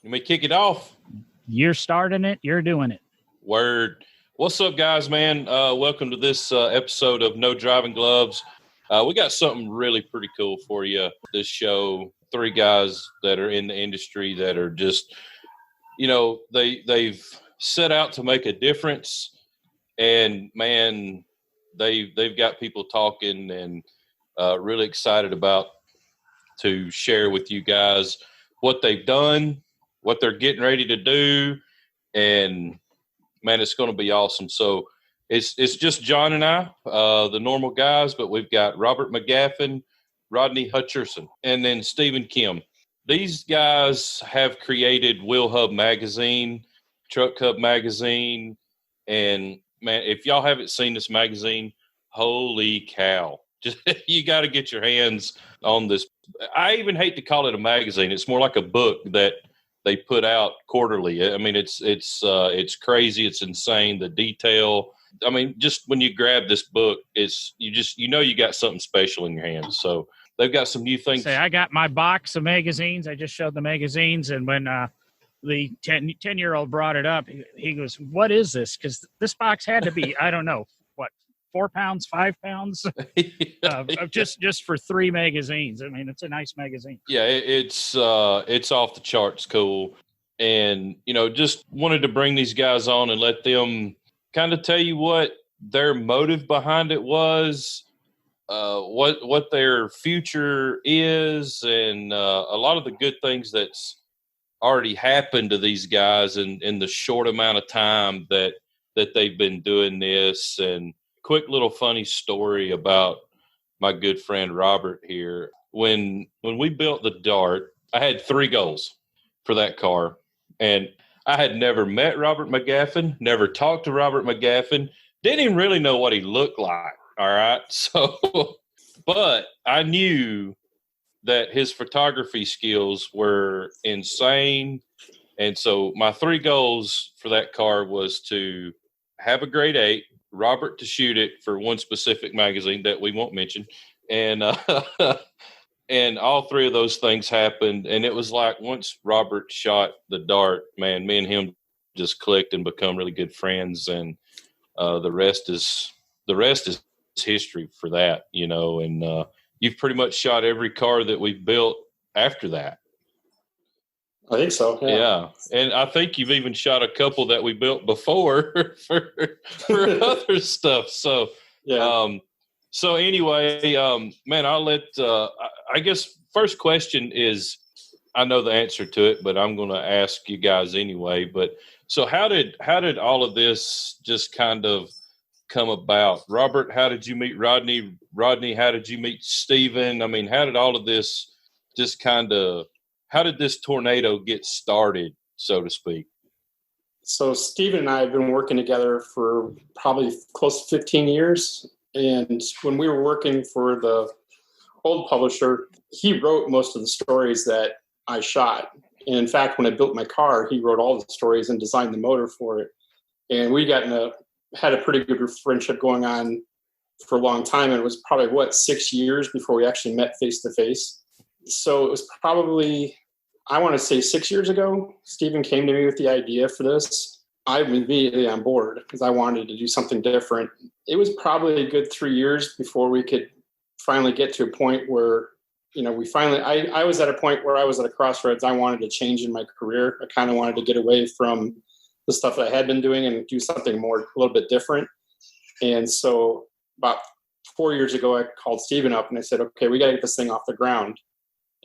You may kick it off. You're starting it. You're doing it. Word. What's up, guys, man? Welcome to this episode of No Driving Gloves. We got something really pretty cool for you. This show, three guys that are in the industry that are just, they've set out to make a difference. And, man, they've got people talking and really excited about to share with you guys what they've done, what they're getting ready to do, and man, it's going to be awesome. So it's just John and I, the normal guys, but we've got Robert McGaffin, Rodney Hutcherson, and then Stephen Kim. These guys have created WheelHub magazine, TruckHub magazine, and man, if y'all haven't seen this magazine, holy cow. Just you got to get your hands on this. I even hate to call it a magazine. It's more like a book that they put out quarterly. I mean, it's crazy. It's insane. The detail. I mean, just when you grab this book, it's you got something special in your hands. So they've got some new things. I got my box of magazines. I just showed the magazines, and when the 10-year-old brought it up, he goes, "What is this?" Because this box had to be, I don't know, 4 pounds, 5 pounds, just for 3 magazines. I mean, it's a nice magazine. Yeah, it's off the charts cool. And, just wanted to bring these guys on and let them kind of tell you what their motive behind it was, what their future is, and a lot of the good things that's already happened to these guys in the short amount of time that they've been doing this. And quick little funny story about my good friend Robert here. When we built the Dart, I had 3 goals for that car. And I had never met Robert McGaffin, never talked to Robert McGaffin, didn't even really know what he looked like. All right. So, but I knew that his photography skills were insane. And so my 3 goals for that car was to have a grade 8, Robert to shoot it for one specific magazine that we won't mention. And and all 3 of those things happened. And it was like once Robert shot the Dart, man, me and him just clicked and become really good friends. And the rest is history for that, and you've pretty much shot every car that we've built after that. I think so. Yeah. And I think you've even shot a couple that we built before for other stuff. So, yeah. So anyway, man, I'll let, I guess first question is, I know the answer to it, but I'm going to ask you guys anyway. But so how did all of this just kind of come about? Robert, how did you meet Rodney? Rodney, how did you meet Stephen? I mean, how did all of this just how did this tornado get started, so to speak? So Stephen and I have been working together for probably close to 15 years. And when we were working for the old publisher, he wrote most of the stories that I shot. And in fact, when I built my car, he wrote all the stories and designed the motor for it. And we had a pretty good friendship going on for a long time. And it was probably, 6 years before we actually met face to face. So it was probably, I want to say 6 years ago, Stephen came to me with the idea for this. I was immediately on board because I wanted to do something different. It was probably a good 3 years before we could finally get to a point where, I was at a point where I was at a crossroads. I wanted to change in my career. I kind of wanted to get away from the stuff that I had been doing and do something a little bit different. And so about 4 years ago, I called Stephen up and I said, okay, we got to get this thing off the ground.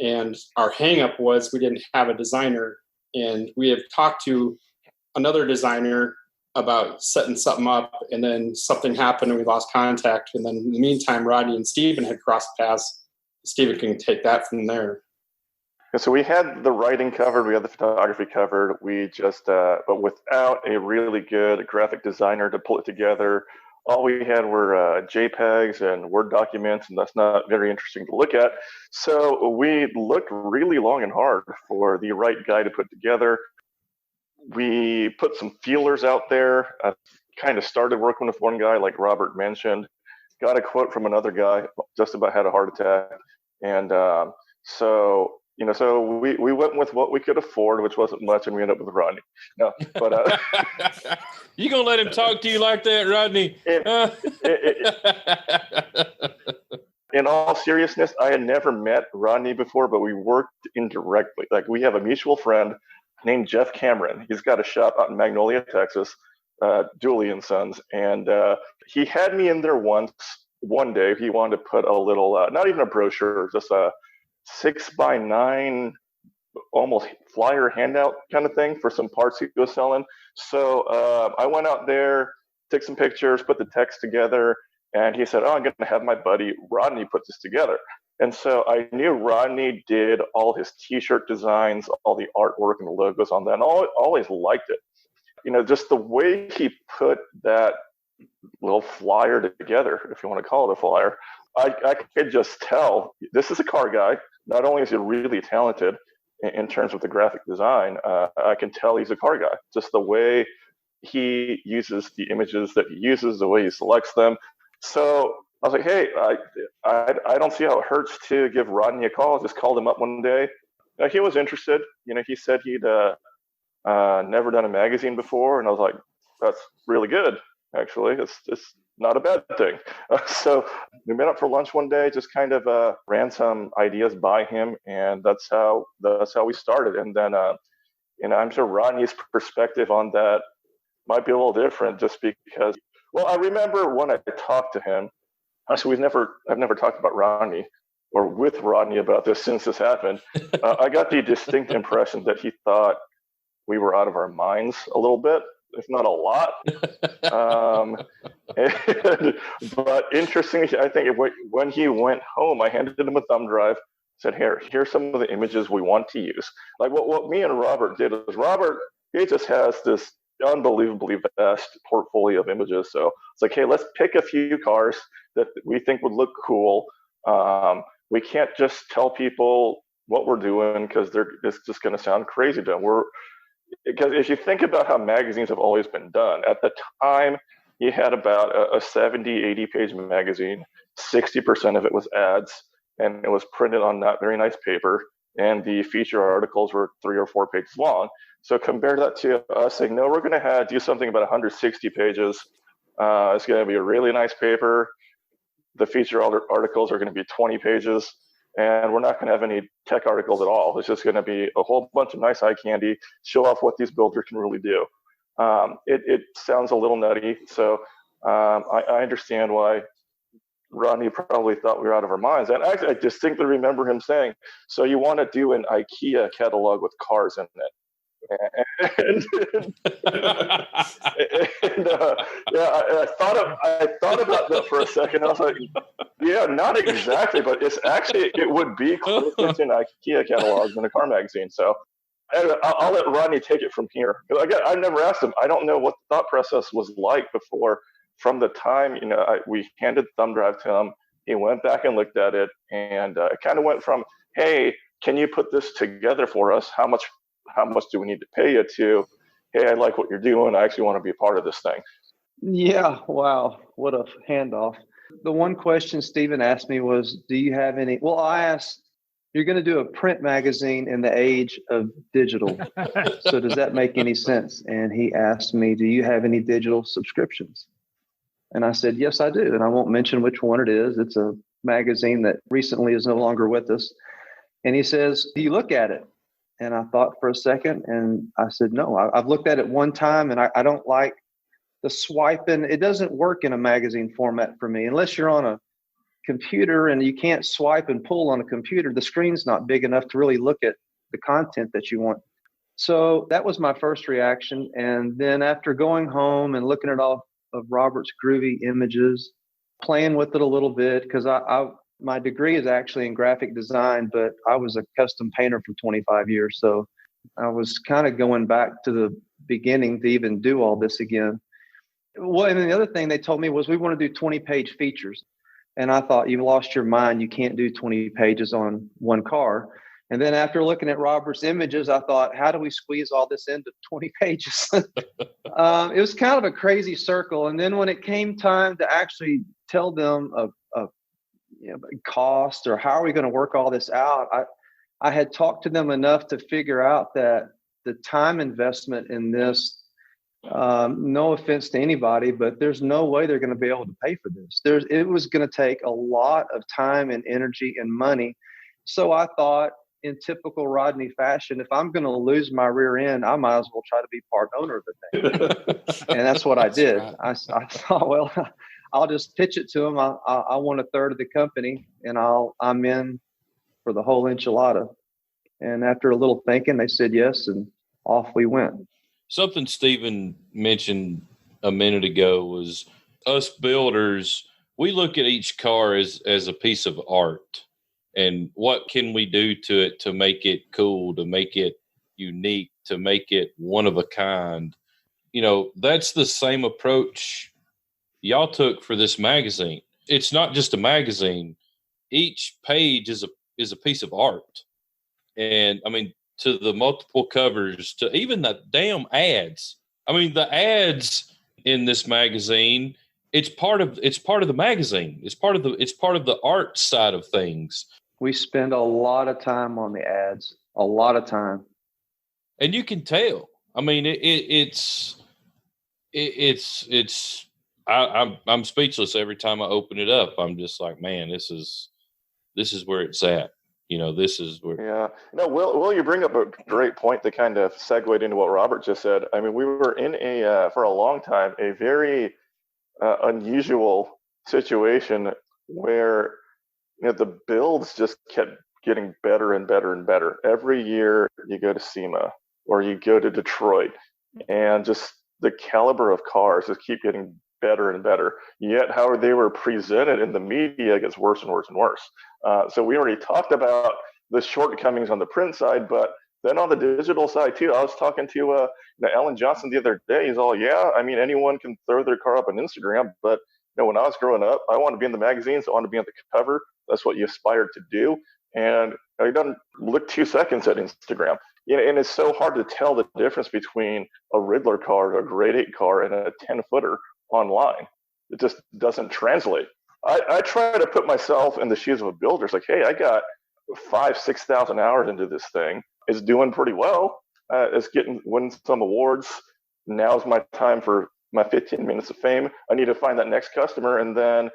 And our hang up was we didn't have a designer. And we have talked to another designer about setting something up, and then something happened and we lost contact. And then in the meantime, Rodney and Stephen had crossed paths. Stephen can take that from there. Yeah, so we had the writing covered, we had the photography covered. We just, but without a really good graphic designer to pull it together, all we had were JPEGs and Word documents, and that's not very interesting to look at. So we looked really long and hard for the right guy to put together. We put some feelers out there, kind of started working with one guy, like Robert mentioned, got a quote from another guy, just about had a heart attack. And so So we went with what we could afford, which wasn't much, and we ended up with Rodney. No, but you gonna let him talk to you like that, Rodney? In all seriousness, I had never met Rodney before, but we worked indirectly. Like, we have a mutual friend named Jeff Cameron. He's got a shop out in Magnolia, Texas, Dooley and Sons, and he had me in there one day. He wanted to put a little, not even a brochure, just a 6x9 almost flyer handout kind of thing for some parts he was selling. So I went out there, took some pictures, put the text together, and he said, I'm going to have my buddy Rodney put this together. And so I knew Rodney did all his t-shirt designs, all the artwork and the logos on that, and I always liked it. Just the way he put that little flyer together, if you want to call it a flyer, I could just tell this is a car guy. Not only is he really talented in terms of the graphic design, I can tell he's a car guy. Just the way he uses the images that he uses, the way he selects them. So I was like, hey, I don't see how it hurts to give Rodney a call. I just called him up one day. He was interested. He said he'd never done a magazine before, and I was like, that's really good, actually. It's not a bad thing. So we met up for lunch one day, just kind of ran some ideas by him, and that's how we started. And then I'm sure Rodney's perspective on that might be a little different, just because. Well, I remember when I talked to him. Actually, I've never talked about Rodney or with Rodney about this since this happened. I got the distinct impression that he thought we were out of our minds a little bit, if not a lot. But interestingly, I think when he went home, I handed him a thumb drive, said, here's some of the images we want to use. Like what me and Robert did is he just has this unbelievably vast portfolio of images. So it's like, hey, let's pick a few cars that we think would look cool. We can't just tell people what we're doing because it's just going to sound crazy to them. Because if you think about how magazines have always been done, at the time, you had about a 70, 80-page magazine. 60% of it was ads, and it was printed on not very nice paper, and the feature articles were 3 or 4 pages long. So compare that to us saying, no, we're going to do something about 160 pages. It's going to be a really nice paper. The feature articles are going to be 20 pages. And we're not going to have any tech articles at all. It's just going to be a whole bunch of nice eye candy, show off what these builders can really do. It sounds a little nutty, so I understand why Rodney probably thought we were out of our minds. And actually, I distinctly remember him saying, so you want to do an IKEA catalog with cars in it. I thought about that for a second. I was like, yeah, not exactly, but it would be closer to an IKEA catalog than a car magazine. So I'll let Rodney take it from here. I've never asked him. I don't know what the thought process was like before. From the time we handed the thumb drive to him, he went back and looked at it, and it kind of went from, hey, can you put this together for us? How much do we need to pay you, to, hey, I like what you're doing. I actually want to be a part of this thing. Yeah. Wow. What a handoff. The one question Stephen asked me was, do you have any, well, I asked, you're going to do a print magazine in the age of digital. So does that make any sense? And he asked me, do you have any digital subscriptions? And I said, yes, I do. And I won't mention which one it is. It's a magazine that recently is no longer with us. And he says, do you look at it? And I thought for a second, and I said, no, I've looked at it one time, and I don't like the swiping. It doesn't work in a magazine format for me. Unless you're on a computer and you can't swipe and pull on a computer, the screen's not big enough to really look at the content that you want. So that was my first reaction. And then after going home and looking at all of Robert's groovy images, playing with it a little bit, because my degree is actually in graphic design, but I was a custom painter for 25 years. So I was kind of going back to the beginning to even do all this again. Well, and then the other thing they told me was, we want to do 20-page features. And I thought, you've lost your mind. You can't do 20 pages on one car. And then after looking at Robert's images, I thought, how do we squeeze all this into 20 pages? It was kind of a crazy circle. And then when it came time to actually tell them of cost, or how are we going to work all this out, I had talked to them enough to figure out that the time investment in this, no offense to anybody, but there's no way they're going to be able to pay for this. It was going to take a lot of time and energy and money. So I thought, in typical Rodney fashion, if I'm going to lose my rear end, I might as well try to be part owner of the thing. And that's what I did. Right. I thought, well, I'll just pitch it to them. I want a third of the company, and I'm in for the whole enchilada. And after a little thinking, they said yes, and off we went. Something Stephen mentioned a minute ago was us builders, we look at each car as a piece of art. And what can we do to it to make it cool, to make it unique, to make it one of a kind? You know, that's the same approach y'all took for this magazine. It's not just a magazine. Each page is a piece of art. And I mean, to the multiple covers, to even the damn ads. I mean, the ads in this magazine, it's part of the magazine. It's part of the art side of things. We spend a lot of time on the ads, a lot of time. And you can tell. I mean, I'm speechless every time I open it up. I'm just like, man, this is where it's at. You know, this is where. Yeah. No, Will, you bring up a great point that kind of segued into what Robert just said. I mean, we were in for a long time, a very unusual situation where, you know, the builds just kept getting better and better and better. Every year you go to SEMA or you go to Detroit, and just the caliber of cars just keep getting better and better. Yet how they were presented in the media gets worse and worse and worse. So we already talked about the shortcomings on the print side, but then on the digital side too. I was talking to Alan Johnson the other day. He's all, yeah, I mean, anyone can throw their car up on Instagram, but you know, when I was growing up, I wanted to be in the magazines. I wanted to be on the cover. That's what you aspired to do. And it doesn't look 2 seconds at Instagram. You know, and it's so hard to tell the difference between a Riddler car, a grade 8 car, and a 10-footer online. It just doesn't translate. I try to put myself in the shoes of a builder. It's like, hey, I got 5,000-6,000 hours into this thing. It's doing pretty well. It's winning some awards. Now's my time for my 15 minutes of fame. I need to find that next customer. And then,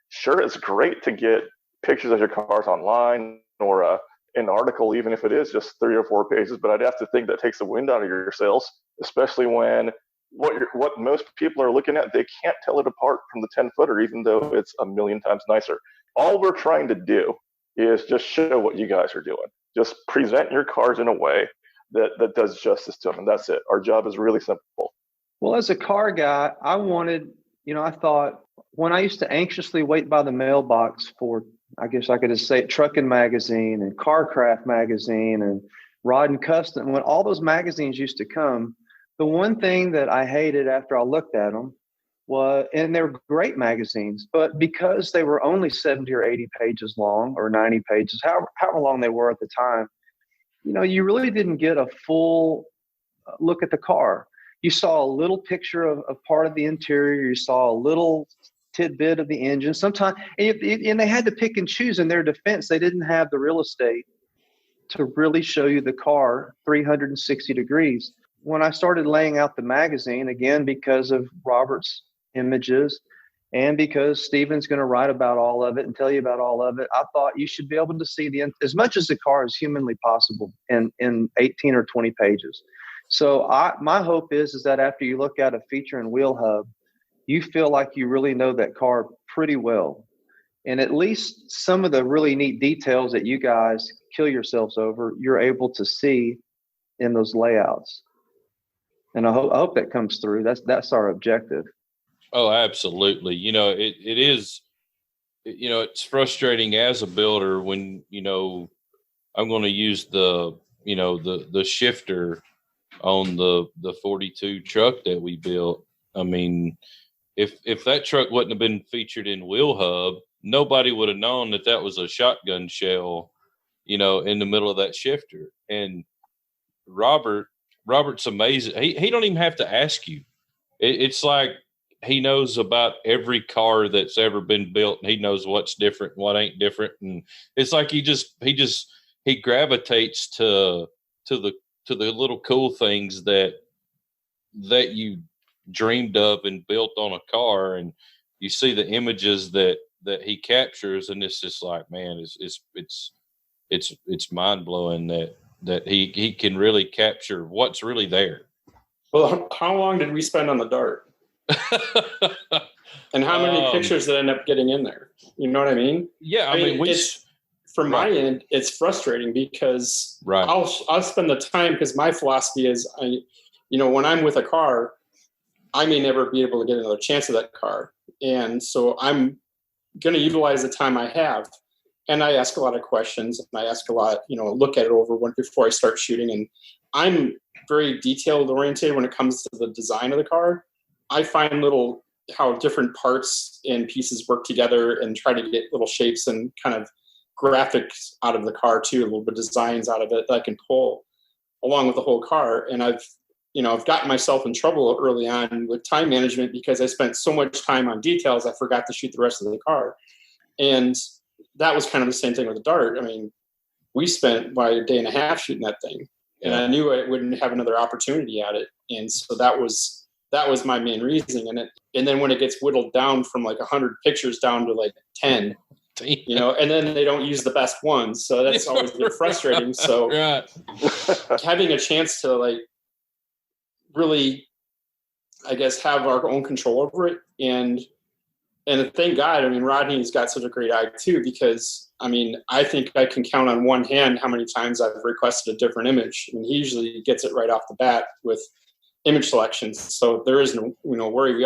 sure, it's great to get pictures of your cars online or an article, even if it is just 3 or 4 pages. But I'd have to think that takes the wind out of your sails, especially when what most people are looking at, they can't tell it apart from the 10-footer, even though it's a million times nicer. All we're trying to do is just show what you guys are doing. Just present your cars in a way that does justice to them, and that's it. Our job is really simple. Well, as a car guy, I wanted, I thought when I used to anxiously wait by the mailbox for, I guess I could just say Trucking Magazine and Carcraft Magazine and Rod and Custom, when all those magazines used to come, the one thing that I hated after I looked at them was, and they were great magazines, but because they were only 70 or 80 pages long or 90 pages, however long they were at the time, you really didn't get a full look at the car. You saw a little picture of part of the interior. You saw a little tidbit of the engine. Sometimes, and they had to pick and choose. In their defense, they didn't have the real estate to really show you the car 360 degrees. When I started laying out the magazine, again, because of Robert's images and because Stephen's going to write about all of it and tell you about all of it, I thought you should be able to see as much as the car is humanly possible in 18 or 20 pages. So my hope is that after you look at a feature in WheelHub, you feel like you really know that car pretty well. And at least some of the really neat details that you guys kill yourselves over, you're able to see in those layouts. And I hope that comes through. That's our objective. Oh, absolutely. It is, it's frustrating as a builder when, I'm going to use the shifter on the 42 truck that we built. I mean, if that truck wouldn't have been featured in WheelHub, nobody would have known that was a shotgun shell, in the middle of that shifter. And Robert's amazing. He don't even have to ask you. It's like he knows about every car that's ever been built, and he knows what's different and what ain't different. And it's like he just he gravitates to the little cool things that you dreamed of and built on a car, and you see the images that he captures, and it's just like, man, it's mind blowing that he can really capture what's really there. Well, how long did we spend on the Dart? And how many pictures did end up getting in there? You know what I mean? Yeah, I mean it's from my end, it's frustrating because I'll spend the time, because my philosophy is, when I'm with a car, I may never be able to get another chance at that car, and so I'm going to utilize the time I have, and I ask a lot of questions, and I ask a lot, look at it over before I start shooting, and I'm very detailed oriented when it comes to the design of the car. I find how different parts and pieces work together and try to get little shapes and kind of graphics out of the car too, a little bit of designs out of it that I can pull along with the whole car. And I've gotten myself in trouble early on with time management because I spent so much time on details, I forgot to shoot the rest of the car. And that was kind of the same thing with the Dart. I mean, we spent about a day and a half shooting that thing, and I knew I wouldn't have another opportunity at it. And so that was my main reason. And then when it gets whittled down from like 100 pictures down to like 10, and then they don't use the best ones. So that's always been frustrating. So having a chance to like really, I guess, have our own control over it. And thank God, I mean, Rodney's got such a great eye too, because I mean, I think I can count on one hand how many times I've requested a different image. I mean, he usually gets it right off the bat with image selections. So there is no, worry. We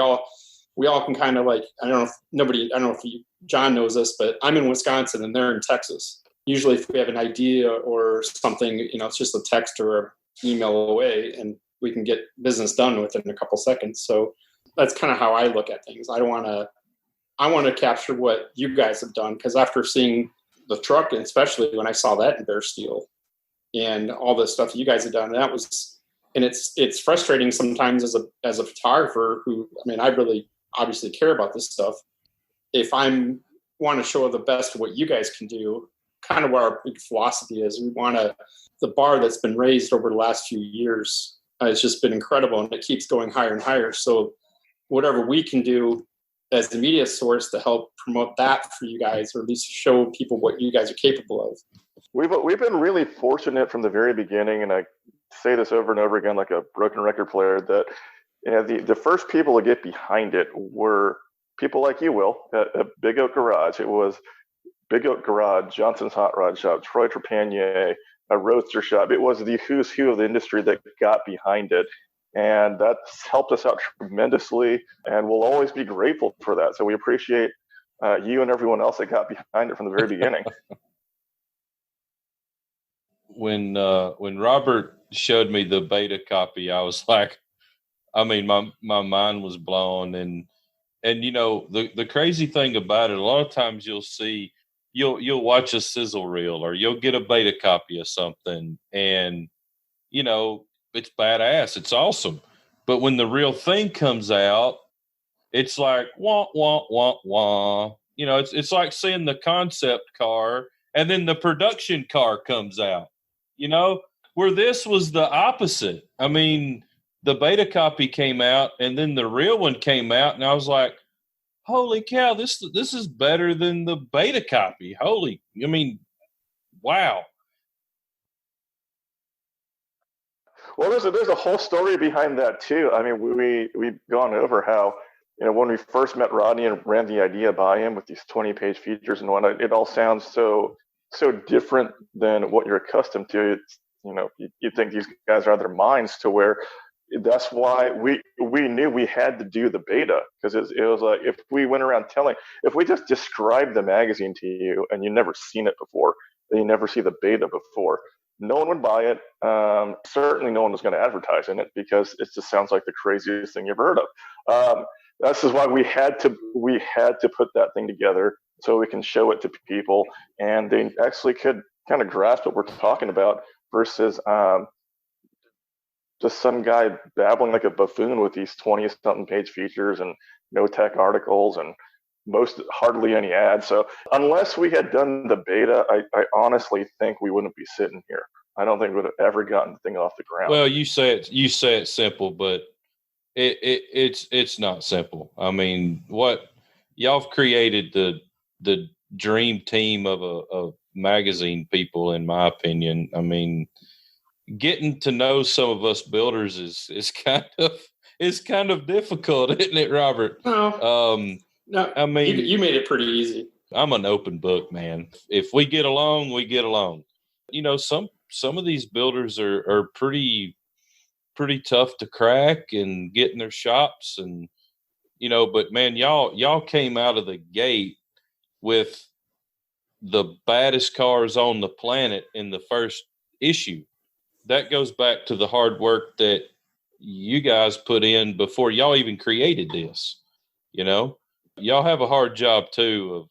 all can kind of like, I don't know if John knows this, but I'm in Wisconsin and they're in Texas. Usually if we have an idea or something, it's just a text or an email away and we can get business done within a couple seconds. So that's kind of how I look at things. I want to capture what you guys have done, because after seeing the truck, and especially when I saw that in bare steel and all the stuff you guys have done, and it's frustrating sometimes as a photographer who, I mean, I really obviously care about this stuff. If I'm want to show the best of what you guys can do, kind of what our big philosophy is, the bar that's been raised over the last few years has just been incredible, and it keeps going higher and higher. So whatever we can do as the media source to help promote that for you guys, or at least show people what you guys are capable of. We've been really fortunate from the very beginning, and I say this over and over again like a broken record player, that the first people to get behind it were people like you, Will, at Big Oak Garage. It was Big Oak Garage, Johnson's Hot Rod Shop, Troy Trepanier, a Roadster Shop. It was the who's who of the industry that got behind it. And that's helped us out tremendously, and we'll always be grateful for that. So we appreciate you and everyone else that got behind it from the very beginning. When Robert showed me the beta copy, I was like, I mean, my mind was blown. And the crazy thing about it, a lot of times you'll watch a sizzle reel, or you'll get a beta copy of something, and it's badass, it's awesome. But when the real thing comes out, it's like wah wah wah wah. It's like seeing the concept car and then the production car comes out. Where this was the opposite. I mean, the beta copy came out and then the real one came out, and I was like, holy cow, this is better than the beta copy. Wow. Well, there's a whole story behind that too. I mean, we've gone over how, when we first met Rodney and ran the idea by him with these 20-page features and whatnot, it all sounds so different than what you're accustomed to. It's, you think these guys are out of their minds, to where that's why we knew we had to do the beta, because it was like, if we went around if we just described the magazine to you and you never seen it before, then you never see the beta before, no one would buy it. Certainly no one was going to advertise in it, because it just sounds like the craziest thing you've heard of. This is why we had to put that thing together so we can show it to people and they actually could kind of grasp what we're talking about, versus just some guy babbling like a buffoon with these 20-something page features and no tech articles and hardly any ads. So unless we had done the beta, I honestly think we wouldn't be sitting here. I don't think we would have ever gotten the thing off the ground. Well, you say it simple, but it's not simple. I mean, what y'all have created the dream team of magazine people, in my opinion. I mean, getting to know some of us builders is kind of difficult, isn't it, Robert? No, I mean, you made it pretty easy. I'm an open book, man. If we get along, we get along. You know, some of these builders are pretty tough to crack and get in their shops, and but man, y'all came out of the gate with the baddest cars on the planet in the first issue. That goes back to the hard work that you guys put in before y'all even created this. Y'all have a hard job too. Of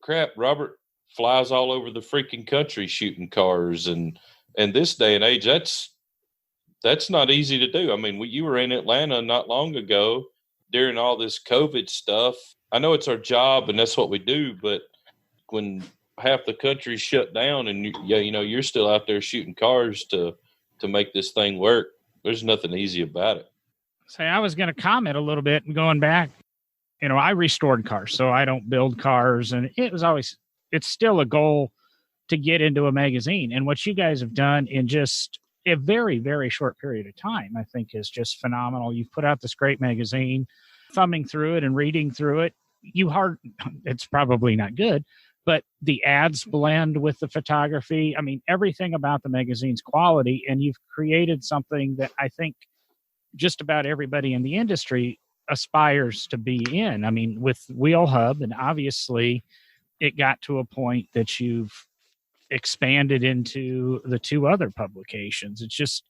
crap, Robert flies all over the freaking country shooting cars, and this day and age, that's not easy to do. I mean, you were in Atlanta not long ago during all this COVID stuff. I know it's our job and that's what we do, but when half the country's shut down and you're still out there shooting cars to make this thing work, there's nothing easy about it. Say, I was going to comment a little bit and going back. I restored cars, so I don't build cars, and it's still a goal to get into a magazine. And what you guys have done in just a very, very short period of time, I think, is just phenomenal. You've put out this great magazine, thumbing through it and reading through it. It's probably not good, but the ads blend with the photography. I mean, everything about the magazine's quality, and you've created something that I think just about everybody in the industry aspires to be in. I mean, with WheelHub, and obviously it got to a point that you've expanded into the two other publications. It's just,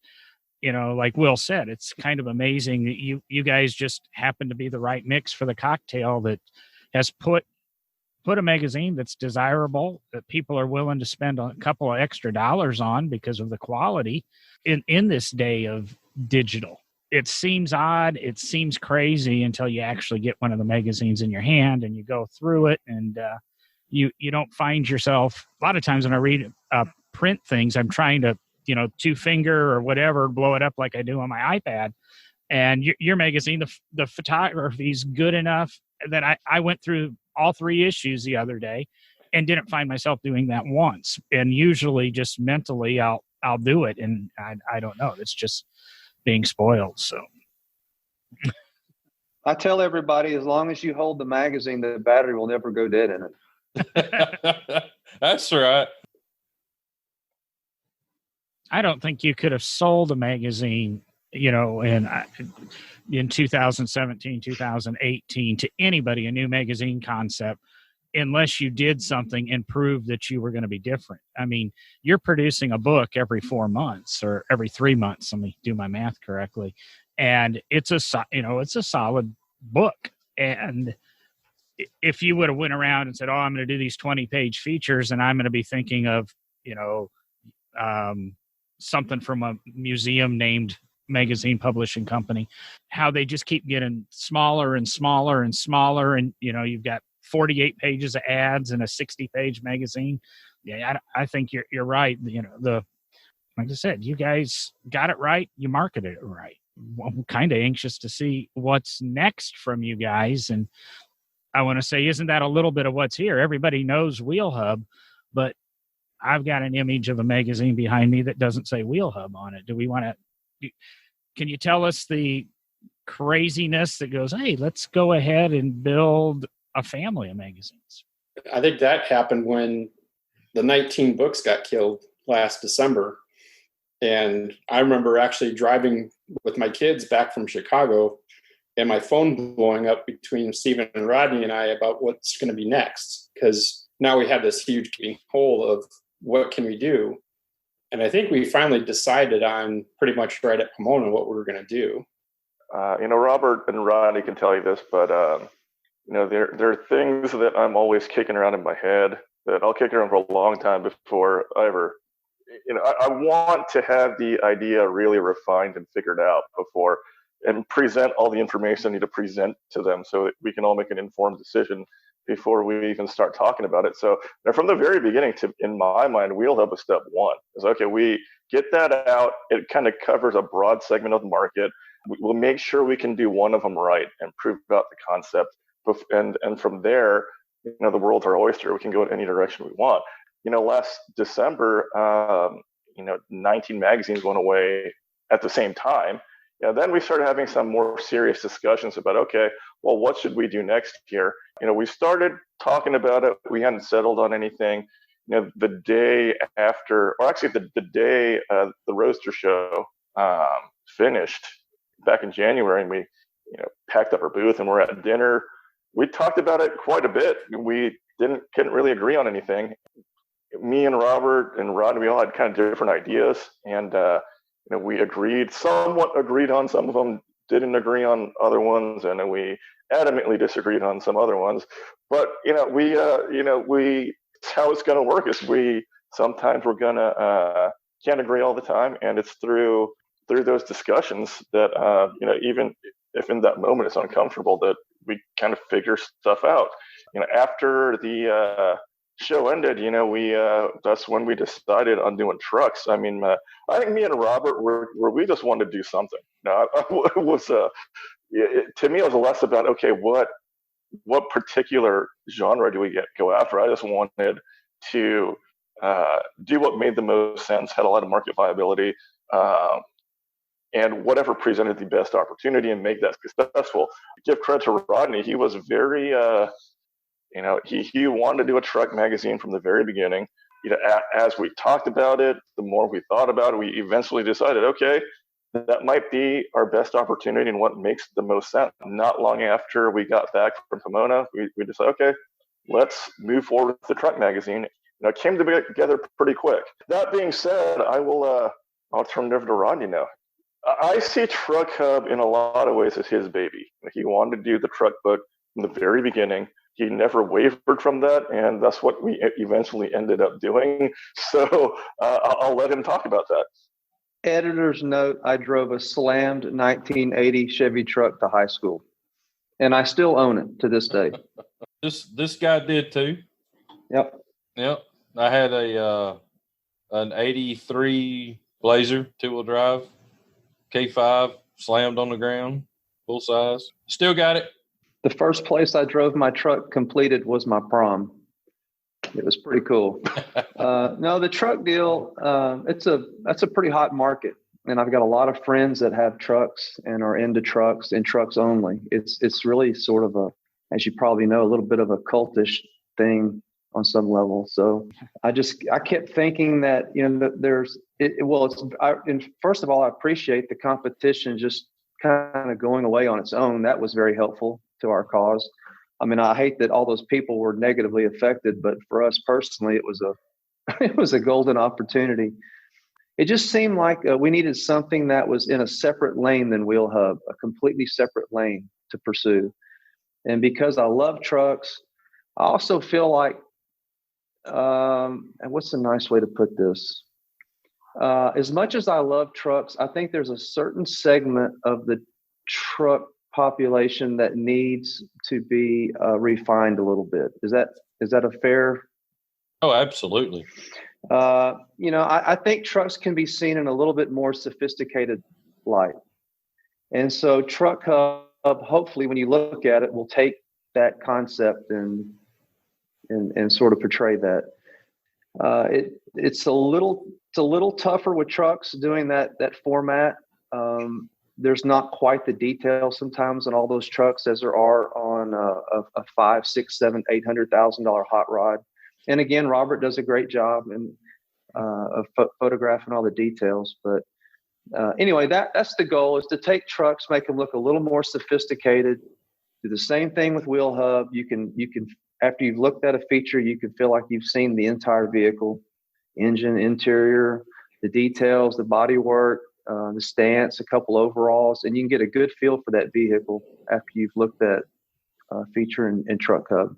like Will said, it's kind of amazing that you guys just happen to be the right mix for the cocktail that has put a magazine that's desirable, that people are willing to spend a couple of extra dollars on because of the quality in this day of digital. It seems odd, it seems crazy until you actually get one of the magazines in your hand and you go through it, and you don't find yourself. A lot of times when I read print things, I'm trying to two finger or whatever, blow it up like I do on my iPad. And your magazine, the photography is good enough that I went through all 3 issues the other day and didn't find myself doing that once. And usually just mentally I'll do it, and I don't know. It's just being spoiled. So I tell everybody, as long as you hold the magazine, the battery will never go dead in it. That's right. I don't think you could have sold a magazine, in 2017, 2018 to anybody, a new magazine concept, unless you did something and proved that you were going to be different. I mean, you're producing a book every 4 months or every 3 months. Let me do my math correctly. And it's a solid book. And if you would have went around and said, I'm going to do these 20-page features, and I'm going to be thinking of, something from a museum named magazine publishing company, how they just keep getting smaller and smaller and smaller. And, you've got 48 pages of ads in a 60-page magazine. Yeah, I think you're right. Like I said, you guys got it right. You marketed it right. I'm kind of anxious to see what's next from you guys. And I want to say, isn't that a little bit of what's here? Everybody knows WheelHub, but I've got an image of a magazine behind me that doesn't say WheelHub on it. Can you tell us the craziness that goes, hey, let's go ahead and build a family of magazines? I think that happened when the 19 books got killed last December. And I remember actually driving with my kids back from Chicago and my phone blowing up between Stephen and Rodney and I about what's going to be next. Because now we have this huge hole of what can we do? And I think we finally decided on pretty much right at Pomona what we were going to do. Robert and Rodney can tell you this, but there are things that I'm always kicking around in my head that I'll kick around for a long time before I ever, I want to have the idea really refined and figured out before and present all the information I need to present to them so that we can all make an informed decision before we even start talking about it. So from the very beginning, in my mind, WheelHub was step one. Is okay, we get that out. It kind of covers a broad segment of the market. We'll make sure we can do one of them right and prove out the concept. And from there, the world's our oyster. We can go in any direction we want. Last December, 19 magazines went away at the same time. Then we started having some more serious discussions about, okay, well, what should we do next year? We started talking about it. We hadn't settled on anything. The day after, or actually the day the Roadster Show finished back in January, and we, packed up our booth and we're at dinner. We talked about it quite a bit. We couldn't really agree on anything. Me and Robert and Rodney, we all had kind of different ideas, and we somewhat agreed on some of them, didn't agree on other ones, and then we adamantly disagreed on some other ones. But how it's going to work is sometimes we're gonna can't agree all the time, and it's through those discussions that even if in that moment it's uncomfortable, that we kind of figure stuff out. After the show ended, that's when we decided on doing trucks. I mean, I think me and Robert we just wanted to do something. It was to me, it was less about, okay, what particular genre do we go after? I just wanted to do what made the most sense, had a lot of market viability, and whatever presented the best opportunity, and make that successful. Give credit to Rodney; he was very, he wanted to do a truck magazine from the very beginning. As we talked about it, the more we thought about it, we eventually decided, okay, that might be our best opportunity and what makes the most sense. Not long after we got back from Pomona, we decided, okay, let's move forward with the truck magazine. It came together pretty quick. That being said, I'll turn it over to Rodney now. I see TruckHub in a lot of ways as his baby. He wanted to do the truck book from the very beginning. He never wavered from that, and that's what we eventually ended up doing. So I'll let him talk about that. Editor's note, I drove a slammed 1980 Chevy truck to high school, and I still own it to this day. This guy did too. Yep. I had an 83 Blazer 2-wheel drive, K5, slammed on the ground, full size. Still got it. The first place I drove my truck completed was my prom. It was pretty cool. No, the truck deal, that's a pretty hot market. And I've got a lot of friends that have trucks and are into trucks and trucks only. It's really sort of as you probably know, a little bit of a cultish thing on some level. So I kept thinking that, first of all, I appreciate the competition just kind of going away on its own. That was very helpful to our cause. I mean, I hate that all those people were negatively affected, but for us personally, it was a golden opportunity. It just seemed like we needed something that was in a separate lane than WheelHub, a completely separate lane to pursue. And because I love trucks, I also feel like, and what's a nice way to put this? As much as I love trucks, I think there's a certain segment of the truck population that needs to be refined a little bit. Is that a fair? Oh, absolutely. I think trucks can be seen in a little bit more sophisticated light. And so TruckHub, hopefully when you look at it, will take that concept and sort of portray that. It's a little tougher with trucks doing that format. There's not quite the detail sometimes on all those trucks as there are on a $500,000, $600,000, $700,000, $800,000 hot rod. And again, Robert does a great job of photographing all the details. But anyway, that's the goal, is to take trucks, make them look a little more sophisticated. Do the same thing with WheelHub. You can after you've looked at a feature, you can feel like you've seen the entire vehicle, engine, interior, the details, the bodywork, the stance, a couple overalls, and you can get a good feel for that vehicle after you've looked at feature in TruckHub.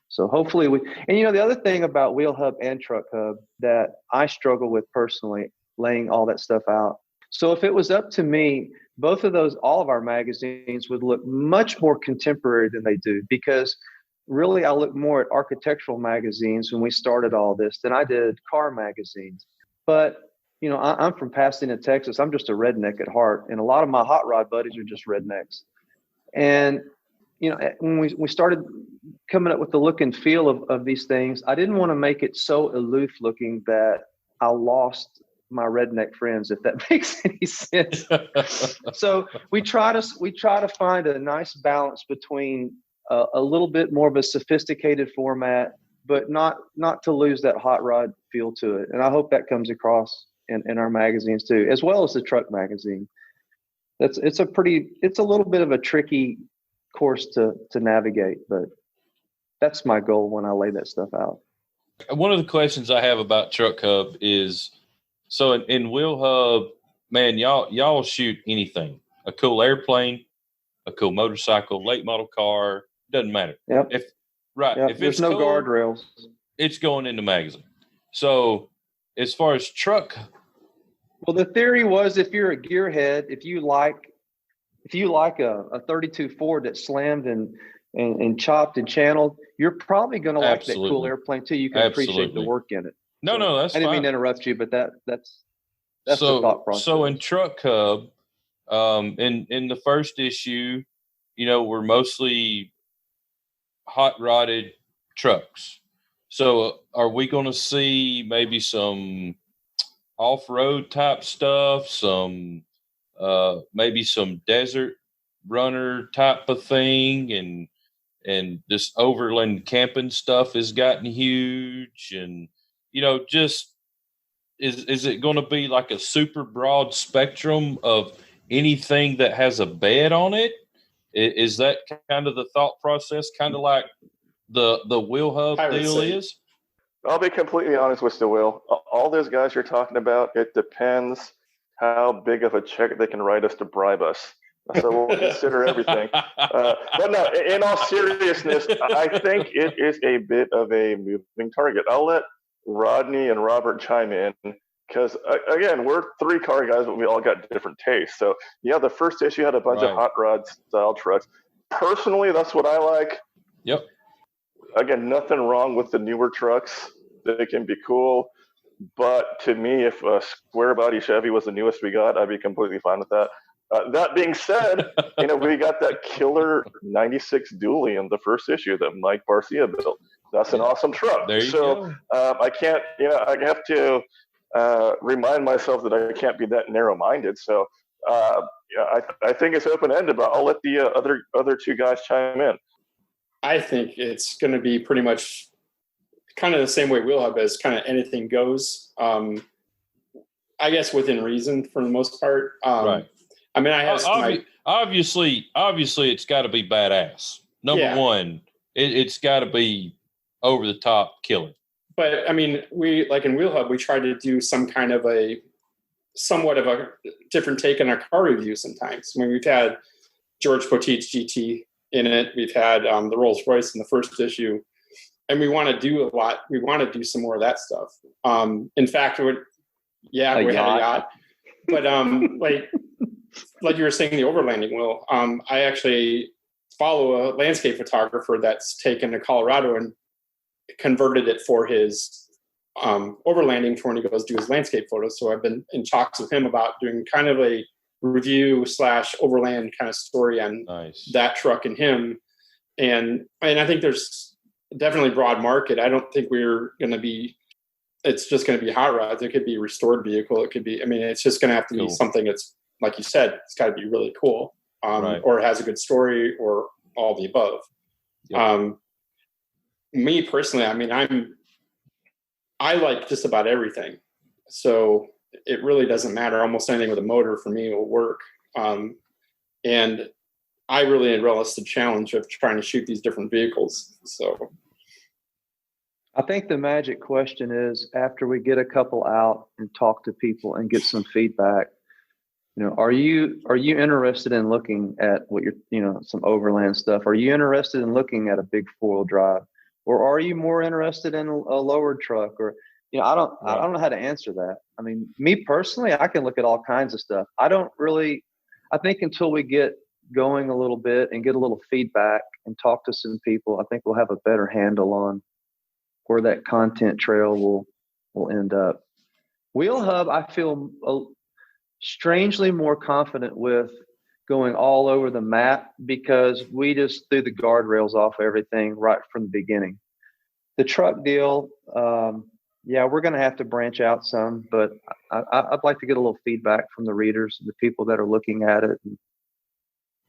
So hopefully the other thing about WheelHub and TruckHub that I struggle with personally, laying all that stuff out. So if it was up to me, all of our magazines would look much more contemporary than they do, because really I look more at architectural magazines when we started all this than I did car magazines. But you know, I'm from Pasadena, Texas. I'm just a redneck at heart, and a lot of my hot rod buddies are just rednecks. And you know, when we started coming up with the look and feel of these things, I didn't want to make it so aloof looking that I lost my redneck friends, if that makes any sense. So we try to find a nice balance between a little bit more of a sophisticated format, but not to lose that hot rod feel to it. And I hope that comes across in our magazines too, as well as the truck magazine. It's a little bit of a tricky course to navigate, but that's my goal when I lay that stuff out. One of the questions I have about TruckHub is, so in WheelHub, man, y'all shoot anything. A cool airplane, a cool motorcycle, late model car, doesn't matter. Yep. If there's it's no cool, guardrails. It's going in the magazine. So as far as truck, well, the theory was if you're a gearhead, if you like a 32 Ford that slammed and chopped and channeled, you're probably going to like that cool airplane too. You can appreciate the work in it. No, that's fine. I didn't mean to interrupt you, but that's the thought process. So in TruckHub, in the first issue, you know, we're mostly hot rodded trucks. So are we going to see maybe some off-road type stuff, some maybe some desert runner type of thing, and this overland camping stuff has gotten huge, and you know, just is it going to be like a super broad spectrum of anything that has a bed on it? Is that kind of the thought process, kind of like the WheelHub deal is? I'll be completely honest with you, Will. All those guys you're talking about, it depends how big of a check they can write us to bribe us. So we'll consider everything. But no, in all seriousness, I think it is a bit of a moving target. I'll let Rodney and Robert chime in because, again, we're three car guys, but we all got different tastes. So, yeah, the first issue had a bunch of hot rod style trucks. Personally, that's what I like. Yep. Again, nothing wrong with the newer trucks. They can be cool. But to me, if a square body Chevy was the newest we got, I'd be completely fine with that. That being said, you know, we got that killer 96 dually in the first issue that Mike Barcia built. That's an awesome truck. There you go. I can't, you know, I have to remind myself that I can't be that narrow-minded. So I think it's open-ended, but I'll let the other two guys chime in. I think it's going to be pretty much kind of the same way WheelHub is, kind of anything goes. I guess within reason for the most part. Right. I mean, I have obviously it's got to be badass. Number one, it's got to be over the top killer. But I mean, we like in WheelHub, we try to do some kind of somewhat of a different take on our car review sometimes. I mean, we've had George Poteet's GT in it. We've had the Rolls Royce in the first issue, and we want to do a lot. We want to do some more of that stuff. In fact, we had a yacht, but like you were saying, the overlanding. Will I actually follow a landscape photographer that's taken to Colorado and converted it for his overlanding for when he goes do his landscape photos. So I've been in talks with him about doing kind of a review / overland kind of story on that truck and him. And I think there's definitely broad market. I don't think it's just going to be hot rods. It could be a restored vehicle. It could be, I mean, it's just going to have to be something that's, like you said, it's got to be really cool, or has a good story, or all the above. Yep. Me personally, I mean, I like just about everything. So it really doesn't matter. Almost anything with a motor for me will work. And I really relish the challenge of trying to shoot these different vehicles. So I think the magic question is, after we get a couple out and talk to people and get some feedback, you know, are you interested in looking at what some overland stuff? Are you interested in looking at a big 4-wheel drive, or are you more interested in a lowered truck? Or, you know, I don't know how to answer that. I mean, me personally, I can look at all kinds of stuff. I think until we get going a little bit and get a little feedback and talk to some people, I think we'll have a better handle on where that content trail will end up. WheelHub, I feel strangely more confident with going all over the map because we just threw the guardrails off everything right from the beginning. The truck deal, we're going to have to branch out some, but I'd like to get a little feedback from the readers, the people that are looking at it,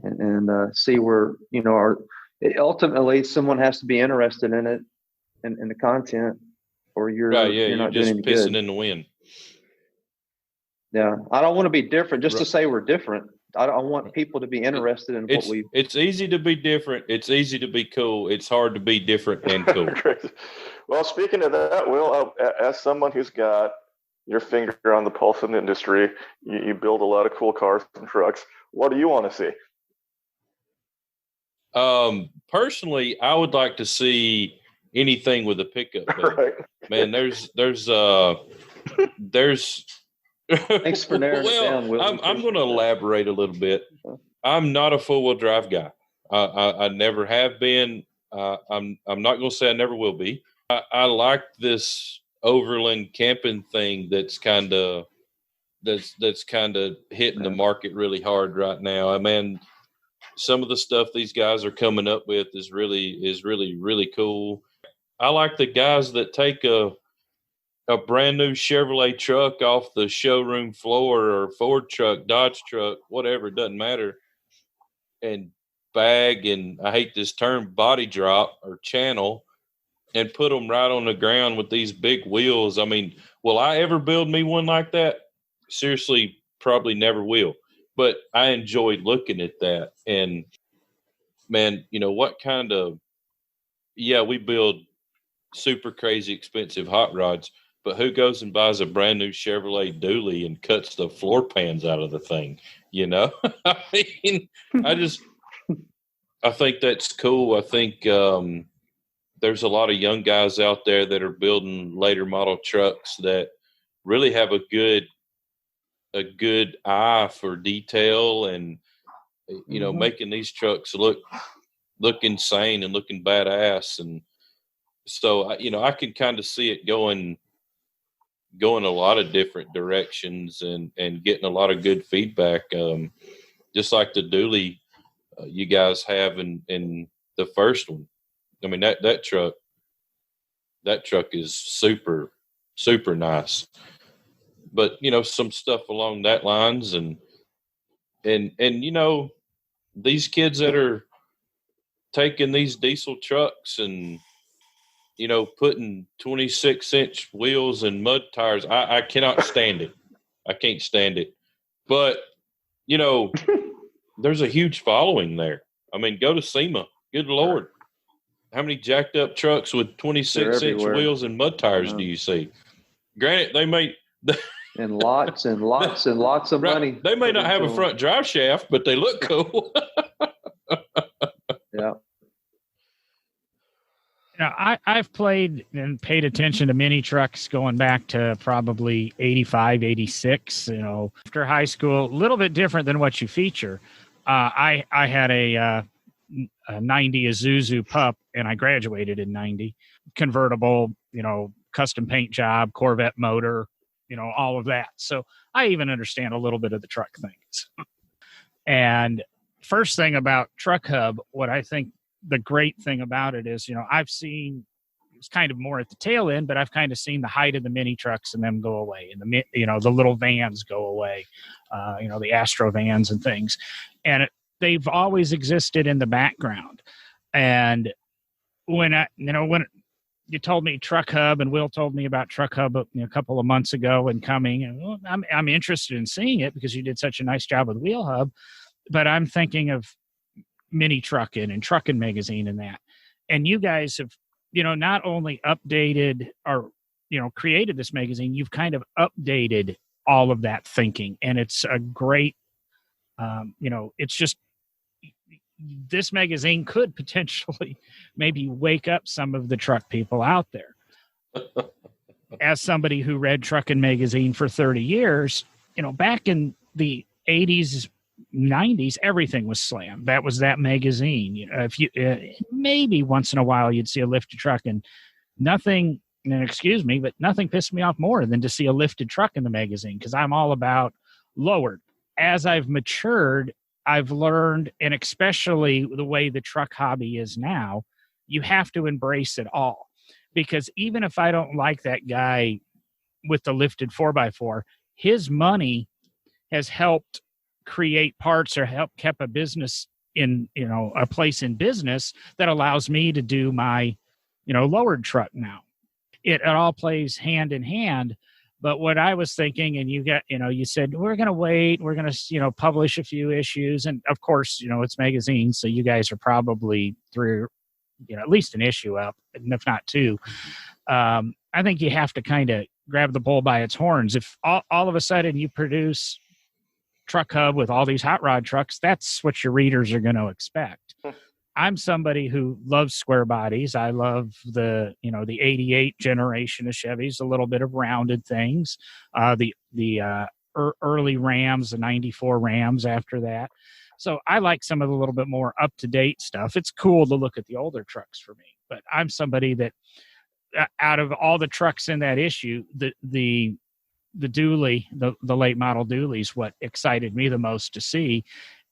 and see where, ultimately someone has to be interested in it and in the content, or you're not just doing any pissing good. in the wind. Yeah, I don't want to be different just to say we're different. I want people to be interested in what we. It's easy to be different. It's easy to be cool. It's hard to be different and cool. Well, speaking of that, Will, as someone who's got your finger on the pulse of the industry, you build a lot of cool cars and trucks. What do you want to see? Personally, I would like to see anything with a pickup. Right. Man, there's Thanks for narrowing it down, Will. I'm going to elaborate a little bit. I'm not a four-wheel drive guy. I never have been. I'm not going to say I never will be. I like this overland camping thing that's kind of hitting the market really hard right now. I mean, some of the stuff these guys are coming up with is really cool. I like the guys that take a brand new Chevrolet truck off the showroom floor, or Ford truck, Dodge truck, whatever, it doesn't matter, and bag, and I hate this term, body drop or channel, and put them right on the ground with these big wheels. I mean, will I ever build me one like that? Seriously, probably never will. But I enjoy looking at that. And man, what kind of, we build super crazy expensive hot rods, but who goes and buys a brand new Chevrolet dually and cuts the floor pans out of the thing? I mean, I think that's cool. I think there's a lot of young guys out there that are building later model trucks that really have a good eye for detail, and making these trucks look insane and looking badass. And so I can kind of see it going a lot of different directions and getting a lot of good feedback, just like the dually you guys have in the first one. I mean, that truck is super, super nice. But some stuff along that lines, and these kids that are taking these diesel trucks and putting 26-inch wheels and mud tires, I cannot stand it. I can't stand it. But there's a huge following there. I mean, go to SEMA. Good Lord, how many jacked up trucks with 26-inch wheels and mud tires do you see? Granted, they may. And lots and lots and lots of money. They may not have a front drive shaft, but they look cool. Yeah. I've played and paid attention to mini trucks going back to probably 85, 86, after high school. A little bit different than what you feature. I had a 90 Isuzu Pup, and I graduated in 90. Convertible, custom paint job, Corvette motor, all of that. So I even understand a little bit of the truck things. And first thing about TruckHub, what I think the great thing about it is, I've seen, it's kind of more at the tail end, but I've kind of seen the height of the mini trucks and them go away, and the little vans go away, the Astro vans and things. And they've always existed in the background. And when you told me TruckHub, and Will told me about TruckHub a couple of months ago and coming, and I'm interested in seeing it because you did such a nice job with WheelHub, but I'm thinking of Mini Truckin' and Truckin' Magazine and that. And you guys have, not only updated or, created this magazine, you've kind of updated all of that thinking. And it's a great, it's just, this magazine could potentially maybe wake up some of the truck people out there. As somebody who read Truckin' Magazine for 30 years, back in the 80s, 90s, everything was Slam. That was that magazine. You know, if you maybe once in a while you'd see a lifted truck, and nothing. And excuse me, but nothing pissed me off more than to see a lifted truck in the magazine, because I'm all about lowered. As I've matured, I've learned, and especially the way the truck hobby is now, you have to embrace it all. Because even if I don't like that guy with the lifted 4x4, his money has helped create parts or help kept a business in, you know, a place in business that allows me to do my, you know, lowered truck now. It all plays hand in hand. But what I was thinking, and you got, you know, you said, we're going to wait, we're going to, you know, publish a few issues. And of course, you know, it's magazines. So you guys are probably through, you know, at least an issue up, and if not two. I think you have to kind of grab the bull by its horns. If all of a sudden you produce TruckHub with all these hot rod trucks, that's what your readers are going to expect. I'm somebody who loves square bodies. I love the, you know, the 88 generation of Chevys, a little bit of rounded things, the early Rams, the 94 Rams after that. So I like some of the little bit more up-to-date stuff. It's cool to look at the older trucks for me, but I'm somebody that out of all the trucks in that issue, the dually, the late model dually is what excited me the most to see.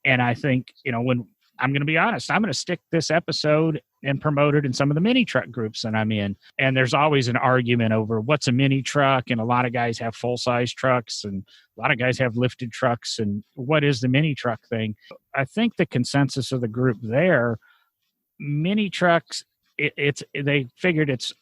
And I think, you know, when I'm going to be honest, I'm going to stick this episode and promote it in some of the mini truck groups that I'm in. And there's always an argument over what's a mini truck. And a lot of guys have full-size trucks, and a lot of guys have lifted trucks. And what is the mini truck thing? I think the consensus of the group there, mini trucks, they figured it's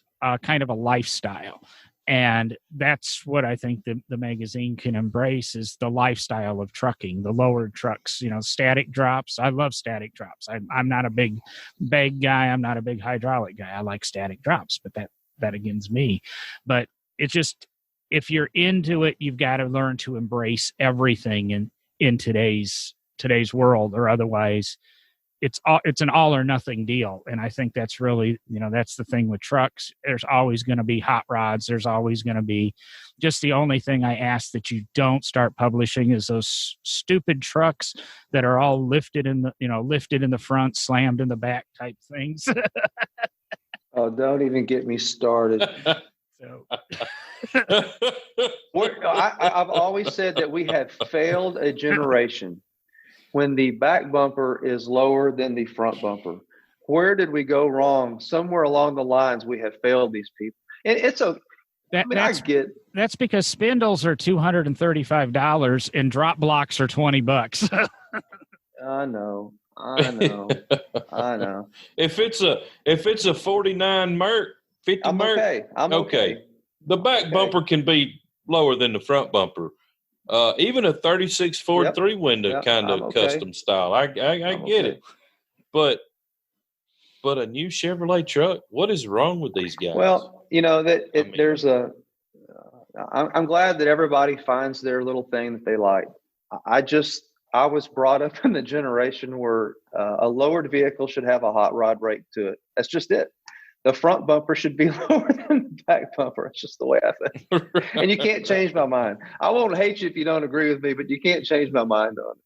kind of a lifestyle. And that's what I think the magazine can embrace, is the lifestyle of trucking, the lowered trucks, you know, static drops. I love static drops. I'm not a big bag guy. I'm not a big hydraulic guy. I like static drops, but that again's me. But it's just, if you're into it, you've got to learn to embrace everything in today's world, or otherwise it's an all or nothing deal. And I think that's really, you know, that's the thing with trucks. There's always going to be hot rods. There's always going to be, just the only thing I ask that you don't start publishing is those stupid trucks that are all lifted in the front, slammed in the back type things. Oh, don't even get me started. So I've always said that we have failed a generation when the back bumper is lower than the front bumper. Where did we go wrong? Somewhere along the lines, we have failed these people. And that's because spindles are $235 and drop blocks are $20. I know. If it's a 49 Merc, 50 I'm Merc, okay. I'm okay. The back bumper can be lower than the front bumper. Even a 36 Ford 3-window kind of custom style. I get it. But a new Chevrolet truck, what is wrong with these guys? Well, you know, I'm glad that everybody finds their little thing that they like. I was brought up in the generation where a lowered vehicle should have a hot rod rake to it. That's just it. The front bumper should be lower than the back bumper. It's just the way I think. And you can't change my mind. I won't hate you if you don't agree with me, but you can't change my mind on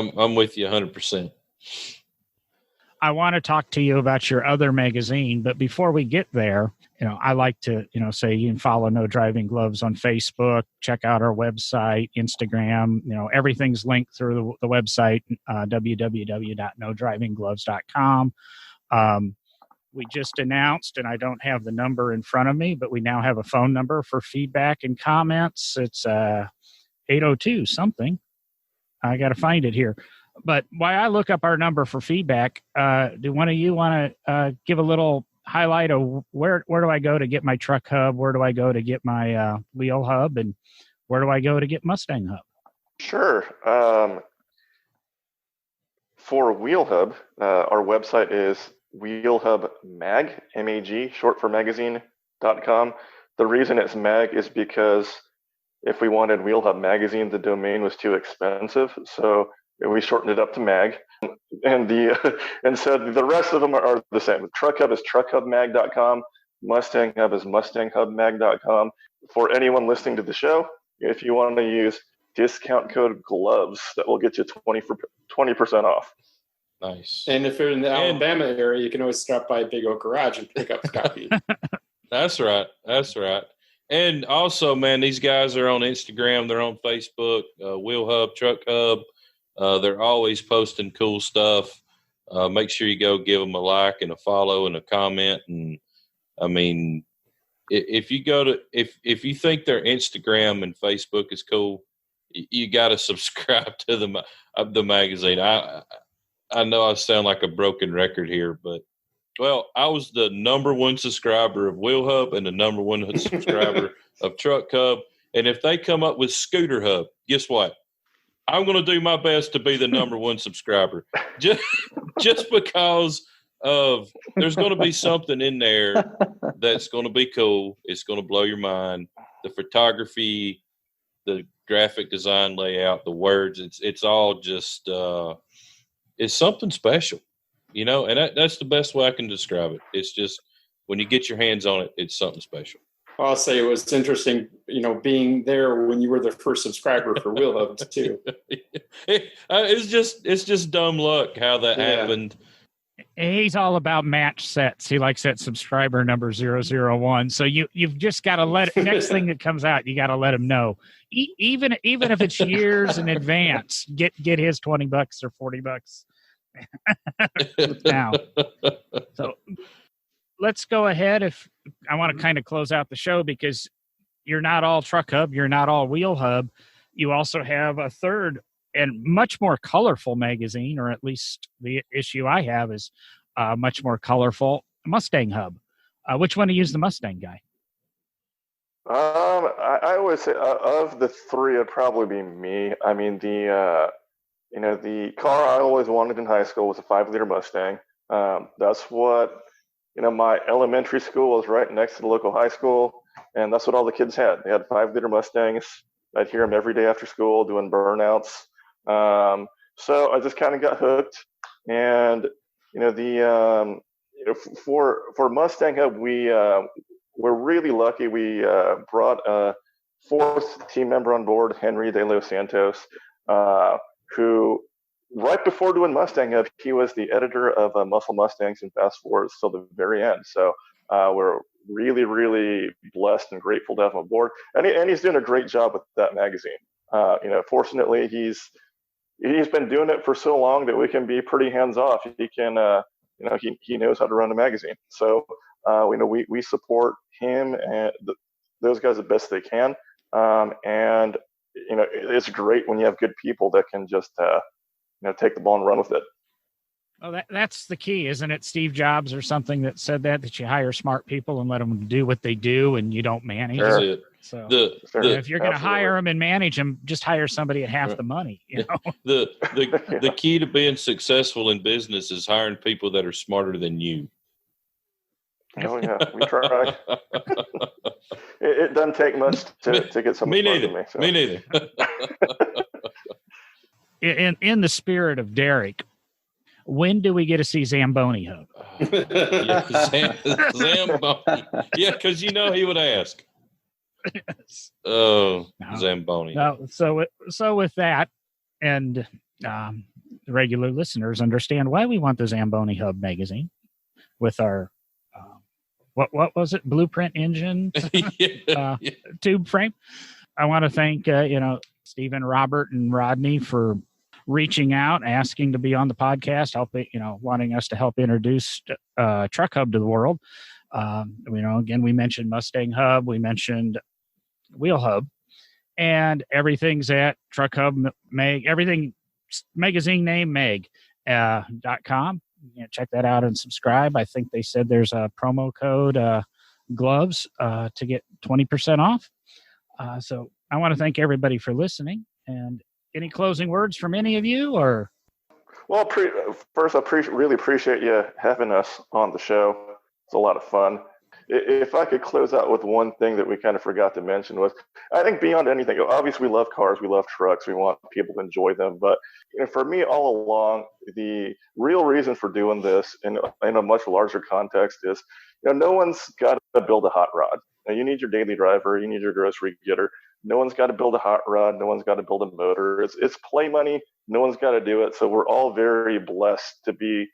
it. I'm with you 100%. I want to talk to you about your other magazine, but before we get there, you know, I like to, you know, say you can follow No Driving Gloves on Facebook, check out our website, Instagram, you know, everything's linked through the website, www.nodrivinggloves.com. We just announced, and I don't have the number in front of me, but we now have a phone number for feedback and comments. It's 802 something. I got to find it here. But while I look up our number for feedback, do one of you want to give a little highlight of where do I go to get my TruckHub? Where do I go to get my WheelHub? And where do I go to get MustangHub? Sure. For WheelHub, our website is WheelHub Mag, M-A-G, short for magazine.com. The reason it's mag is because if we wanted WheelHub Magazine, the domain was too expensive. So we shortened it up to mag. And so the rest of them are the same. TruckHub is truckhubmag.com. MustangHub is mustangHubmag.com. For anyone listening to the show, if you want to use discount code GLOVES that will get you 20% off. Nice. And if you're in the Alabama area, you can always stop by Big Oak Garage and pick up Scott Pete. That's right. And also, man, these guys are on Instagram. They're on Facebook, WheelHub, TruckHub. They're always posting cool stuff. Make sure you go give them a like and a follow and a comment. And I mean, if you go to if you think their Instagram and Facebook is cool, you got to subscribe to the magazine. I know I sound like a broken record here, but well, I was the #1 subscriber of WheelHub and the #1 subscriber of TruckHub. And if they come up with Scooter Hub, guess what? I'm going to do my best to be the #1 subscriber, just because of there's going to be something in there that's going to be cool. It's going to blow your mind. The photography, the graphic design layout, the words, it's all just it's something special, you know, and that's the best way I can describe it. It's just when you get your hands on it, it's something special. I'll say it was interesting, you know, being there when you were the first subscriber for WheelHub too. It's just dumb luck how that happened. He's all about match sets. He likes that subscriber number 001. So you've just got to let it, next thing that comes out, you got to let him know. Even if it's years in advance, get his $20 or $40 now. So let's go ahead. If I want to kind of close out the show, because you're not all TruckHub, you're not all WheelHub. You also have a third and much more colorful magazine, or at least the issue I have is much more colorful, MustangHub. Which one do you use, the Mustang guy? I would say of the three, it'd probably be me. I mean, the car I always wanted in high school was a 5-liter Mustang. That's what, my elementary school was right next to the local high school, and that's what all the kids had. They had 5-liter Mustangs. I'd hear them every day after school doing burnouts. So I just kind of got hooked, and for MustangHub, we're really lucky. We brought a 4th team member on board, Henry De Los Santos, who right before doing MustangHub, he was the editor of Muscle Mustangs and Fast Forwards till the very end. So we're really, really blessed and grateful to have him on board, and he's doing a great job with that magazine. Fortunately, he's been doing it for so long that we can be pretty hands off. He can, he knows how to run a magazine. So, we support him and those guys the best they can. And it's great when you have good people that can just, take the ball and run with it. Oh, that's the key, isn't it? Steve Jobs or something that said that you hire smart people and let them do what they do, and you don't manage. That's it. So if you're going to hire them and manage them, just hire somebody at half the money. The key to being successful in business is hiring people that are smarter than you. Oh yeah, we try. It doesn't take much to get someone smarter than me. So. Me neither. In the spirit of Derek, when do we get to see Zamboni Hub? Zamboni. Yeah, because he would ask. Yes. Oh, no. Zamboni. No, so with that, and the regular listeners understand why we want the Zamboni Hub magazine with our what was it, blueprint engine tube frame. I want to thank Stephen, Robert, and Rodney for reaching out, asking to be on the podcast, wanting us to help introduce TruckHub to the world. Again, we mentioned MustangHub, we mentioned WheelHub, and everything's at TruckHub everything magazine name mag.com. Check that out and subscribe. I think they said there's a promo code gloves to get 20% off. So I want to thank everybody for listening. And any closing words from any of you, or? Well, first, I really appreciate you having us on the show. It's a lot of fun. If I could close out with one thing that we kind of forgot to mention was, I think beyond anything, obviously we love cars, we love trucks, we want people to enjoy them. But for me, all along, the real reason for doing this in a much larger context is, no one's got to build a hot rod. You need your daily driver, you need your grocery getter, No one's got to build a hot rod. No one's got to build a motor. It's play money. No one's got to do it. So we're all very blessed to be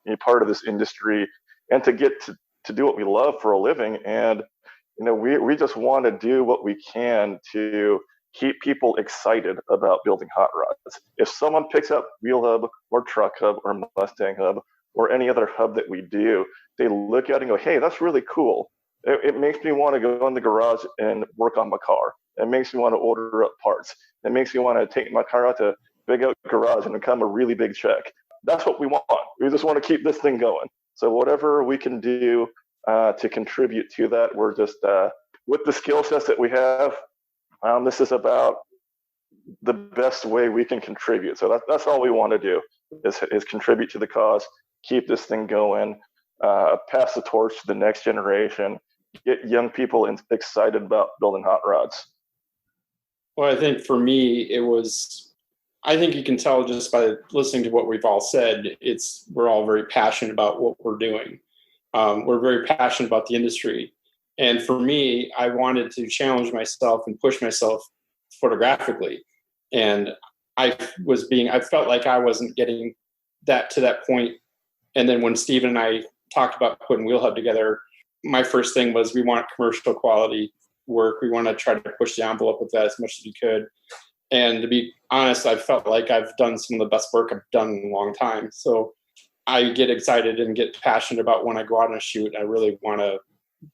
a part of this industry and to get to do what we love for a living. And, we just want to do what we can to keep people excited about building hot rods. If someone picks up WheelHub or TruckHub or MustangHub or any other hub that we do, they look at it and go, hey, that's really cool. It makes me want to go in the garage and work on my car. It makes me want to order up parts. It makes me want to take my car out to Big Oak Garage and become a really big check. That's what we want. We just want to keep this thing going. So whatever we can do to contribute to that, we're just, with the skill sets that we have, this is about the best way we can contribute. So that's all we want to do is contribute to the cause, keep this thing going, pass the torch to the next generation, get young people excited about building hot rods. Well, I think for me, I think you can tell just by listening to what we've all said, we're all very passionate about what we're doing. We're very passionate about the industry. And for me, I wanted to challenge myself and push myself photographically. And I felt like I wasn't getting to that point. And then when Steven and I talked about putting WheelHub together, my first thing was we want commercial quality work. We want to try to push the envelope with that as much as we could. And to be honest, I felt like I've done some of the best work I've done in a long time. So I get excited and get passionate about when I go out on a shoot. I really want to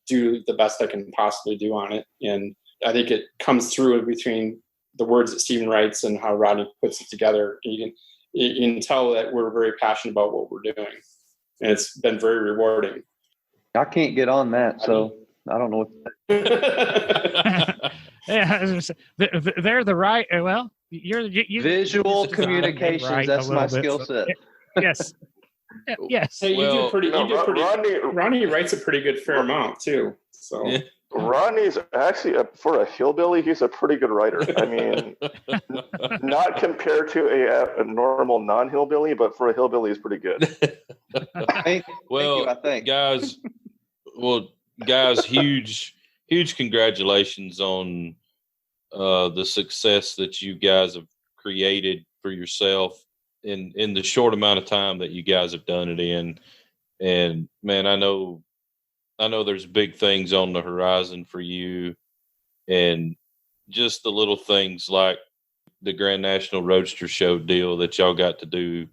do the best I can possibly do on it. And I think it comes through between the words that Steven writes and how Rodney puts it together. You can tell that we're very passionate about what we're doing. And it's been very rewarding. I can't get on that, so I don't know what Yeah, they're the right. Well, you visual communications. Right, that's my skill set. Yes. Yes. Hey, Ronnie writes a pretty good fair amount too. So Yeah. Rodney's actually, for a hillbilly, he's a pretty good writer. I mean, not compared to a normal non-hillbilly, but for a hillbilly, he's pretty good. Thank you, I think. Guys, huge congratulations on the success that you guys have created for yourself in the short amount of time that you guys have done it in. And man, I know there's big things on the horizon for you, and just the little things like the Grand National Roadster Show deal that y'all got to do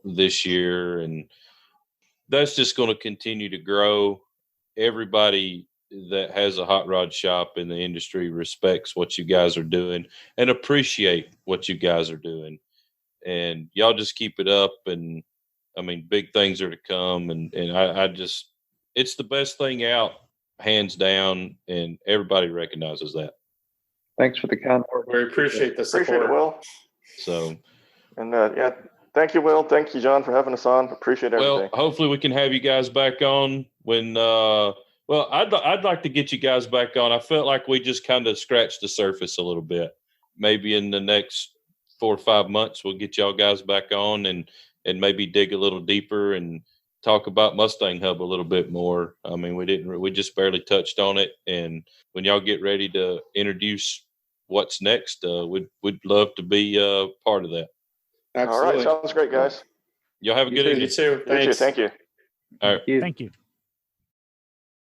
this year. And that's just going to continue to grow. Everybody that has a hot rod shop in the industry respects what you guys are doing and appreciate what you guys are doing. And y'all just keep it up. And I mean, big things are to come. And I just, it's the best thing out, hands down. And everybody recognizes that. Thanks for the kind word. we appreciate the support. Appreciate it, Will. So, And yeah, thank you, Will. Thank you, John, for having us on. Appreciate everything. well, hopefully we can have you guys back on when, I'd like to get you guys back on. I felt like we just kind of scratched the surface a little bit. Maybe in the next 4 or 5 months, we'll get y'all guys back on and maybe dig a little deeper and talk about MustangHub a little bit more. I mean, we just barely touched on it. And when y'all get ready to introduce what's next, we'd love to be part of that. Absolutely. All right. Sounds great, guys. Y'all have a good evening. You too. Thanks. Thank you. All right. Thank you.